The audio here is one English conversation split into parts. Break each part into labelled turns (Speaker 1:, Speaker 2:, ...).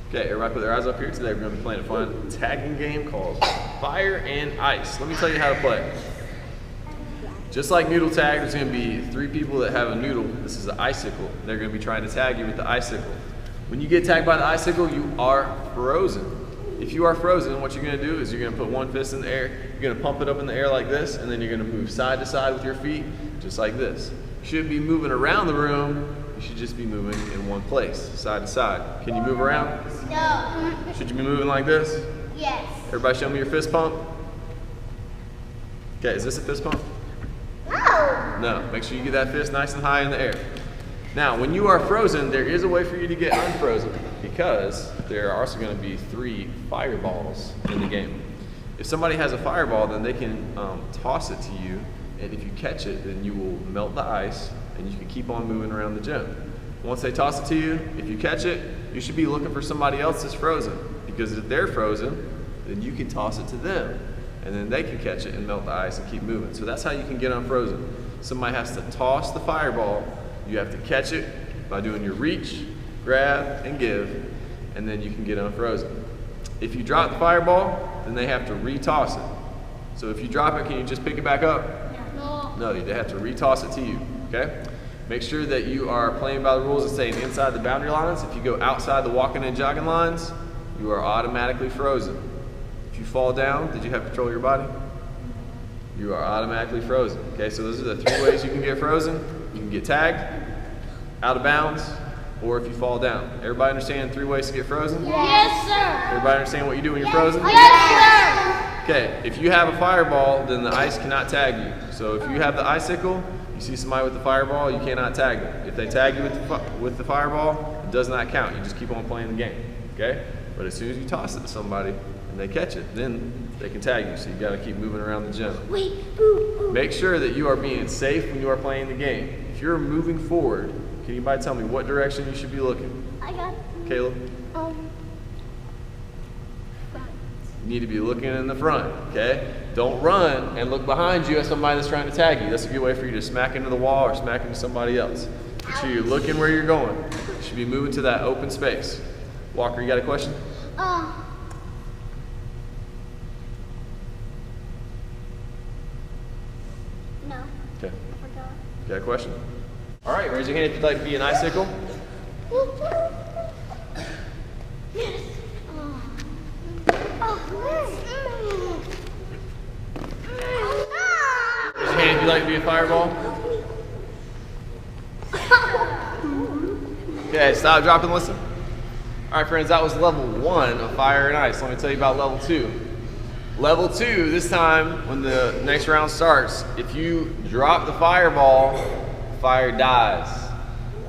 Speaker 1: Okay, everybody put their eyes up here. Today we're going to be playing a fun tagging game called Fire and Ice. Let me tell you how to play. Just like noodle tag, there's going to be 3 people that have a noodle. This is an icicle. They're going to be trying to tag you with the icicle. When you get tagged by the icicle, you are frozen. If you are frozen, what you're going to do is you're going to put one fist in the air, you're going to pump it up in the air like this, and then you're going to move side to side with your feet, just like this. You shouldn't be moving around the room. You should just be moving in one place, side to side. Can you move around?
Speaker 2: No.
Speaker 1: Should you be moving like this?
Speaker 2: Yes.
Speaker 1: Everybody show me your fist pump. Okay, is this a fist pump?
Speaker 2: No.
Speaker 1: No. Make sure you get that fist nice and high in the air. Now, when you are frozen, there is a way for you to get unfrozen because there are also going to be 3 fireballs in the game. If somebody has a fireball, then they can toss it to you, and if you catch it, then you will melt the ice and you can keep on moving around the gym. Once they toss it to you, if you catch it, you should be looking for somebody else that's frozen, because if they're frozen, then you can toss it to them, and then they can catch it and melt the ice and keep moving. So that's how you can get unfrozen. Somebody has to toss the fireball, you have to catch it by doing your reach, grab, and give, and then you can get unfrozen. If you drop the fireball, then they have to re-toss it. So if you drop it, can you just pick it back up? No, they have to re-toss it to you, okay? Make sure that you are playing by the rules and staying inside the boundary lines. If you go outside the walking and jogging lines, you are automatically frozen. If you fall down, did you have control of your body? You are automatically frozen. Okay, so those are the 3 ways you can get frozen. You can get tagged, out of bounds, or if you fall down. Everybody understand 3 ways to get frozen?
Speaker 2: Yes, sir.
Speaker 1: Everybody understand what you do when you're frozen?
Speaker 2: Yes, sir.
Speaker 1: Okay, if you have a fireball, then the ice cannot tag you. So if you have the icicle, you see somebody with the fireball, you cannot tag them. If they tag you with the fireball, it does not count. You just keep on playing the game, okay? But as soon as you toss it to somebody and they catch it, then they can tag you. So you got to keep moving around the gym.
Speaker 2: Wait. Ooh.
Speaker 1: Make sure that you are being safe when you are playing the game. If you're moving forward, can anybody tell me what direction you should be looking?
Speaker 2: I got.
Speaker 1: Caleb? You need to be looking in the front, okay? Don't run and look behind you at somebody that's trying to tag you. That's a good way for you to smack into the wall or smack into somebody else. Make sure you're looking where you're going. You should be moving to that open space. Walker, you got a question?
Speaker 2: No.
Speaker 1: Okay.
Speaker 2: I forgot.
Speaker 1: Got a question? All right, raise your hand if you'd like to be an icicle.
Speaker 2: Yes.
Speaker 1: Raise your hand if you'd like to be a fireball. Okay, stop, drop, and listen. All right, friends, that was level 1 of Fire and Ice. Let me tell you about level 2. Level 2, this time, when the next round starts, if you drop the fireball, fire dies.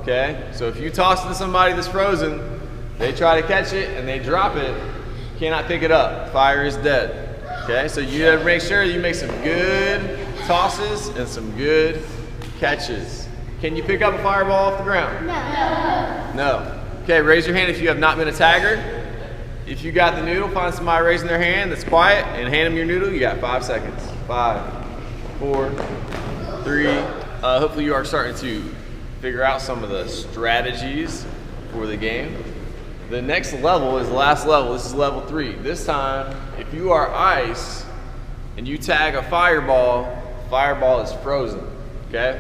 Speaker 1: Okay? So if you toss it to somebody that's frozen, they try to catch it and they drop it, you cannot pick it up. Fire is dead. Okay? So you have to make sure you make some good tosses and some good catches. Can you pick up a fireball off the ground?
Speaker 2: No.
Speaker 1: No. Okay, raise your hand if you have not been a tagger. If you got the noodle, find somebody raising their hand that's quiet and hand them your noodle. You got 5 seconds. 5, 4, 3. Hopefully you are starting to figure out some of the strategies for the game. The next level is the last level. This is level 3. This time, if you are ice and you tag a fireball, fireball is frozen, okay?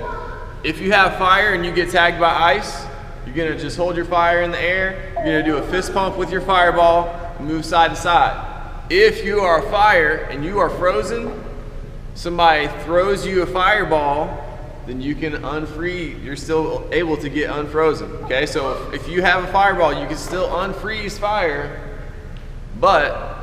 Speaker 1: If you have fire and you get tagged by ice, you're gonna just hold your fire in the air, you're gonna do a fist pump with your fireball, and move side to side. If you are fire and you are frozen, somebody throws you a fireball, then you can unfreeze, you're still able to get unfrozen, okay? So if you have a fireball, you can still unfreeze fire, but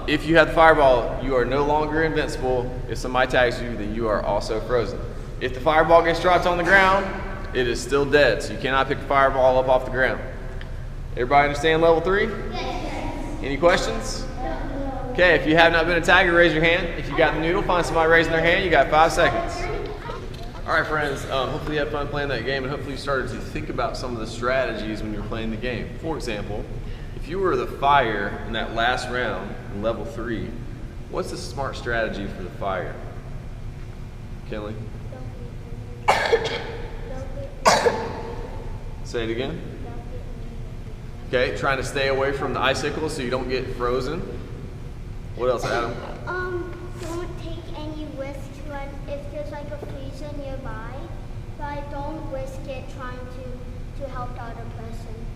Speaker 1: if you have the fireball, you are no longer invincible. If somebody tags you, then you are also frozen. If the fireball gets dropped on the ground, it is still dead, so you cannot pick a fireball up off the ground. Everybody understand level 3?
Speaker 2: Yes.
Speaker 1: Any questions? Okay, if you have not been a tagger, raise your hand. If you got the noodle, find somebody raising their hand. You got 5 seconds. All right, friends, hopefully you had fun playing that game, and hopefully you started to think about some of the strategies when you're playing the game. For example, if you were the fire in that last round, in level 3, what's the smart strategy for the fire? Kinley? Say it again. Okay, trying to stay away from the icicles so you don't get frozen. What else, Adam?
Speaker 2: Don't take any risks when if there's like a freezer nearby. But don't risk it trying to help the other person.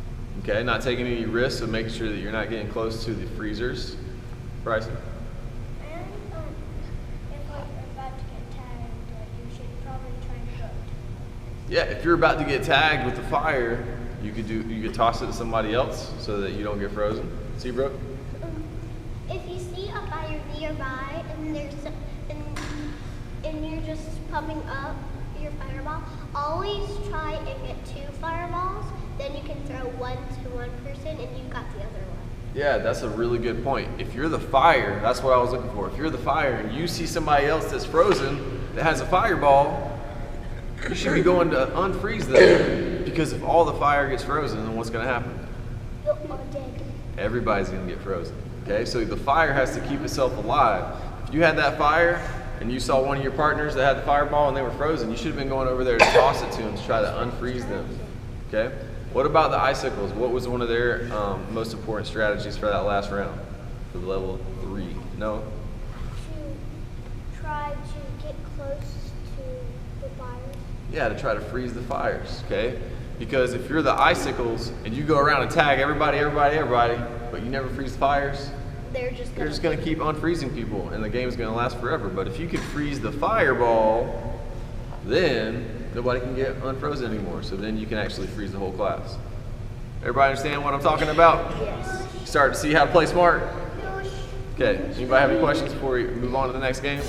Speaker 1: Okay, not taking any risks of making sure that you're not getting close to the freezers. Bryson?
Speaker 2: And if like you're about to get tagged, you should probably try to go.
Speaker 1: Yeah, if you're about to get tagged with the fire, you could toss it to somebody else so that you don't get frozen. Seabrook?
Speaker 2: If you see a fire nearby and you're just pumping up your fireball, always try and get 2 fireballs. Then you can throw one to one person and you got the other one.
Speaker 1: Yeah, that's a really good point. If you're the fire, that's what I was looking for. If you're the fire and you see somebody else that's frozen that has a fireball, you should be going to unfreeze them, because if all the fire gets frozen, then what's going to happen?
Speaker 2: You're all dead.
Speaker 1: Everybody's going to get frozen. Okay, so the fire has to keep itself alive. If you had that fire and you saw one of your partners that had the fireball and they were frozen, you should have been going over there to toss it to them to try to unfreeze them. Okay? What about the icicles? What was one of their most important strategies for that last round? For the level 3? No?
Speaker 2: To try to get close to the fire.
Speaker 1: Yeah, to try to freeze the fires, okay? Because if you're the icicles and you go around and tag everybody, but you never freeze the fires,
Speaker 2: They're just
Speaker 1: going to keep unfreezing people and the game's going to last forever. But if you can freeze the fireball, then nobody can get unfrozen anymore. So then you can actually freeze the whole class. Everybody understand what I'm talking about?
Speaker 2: Yes.
Speaker 1: Start to see how to play smart? Okay, anybody have any questions before we move on to the next game?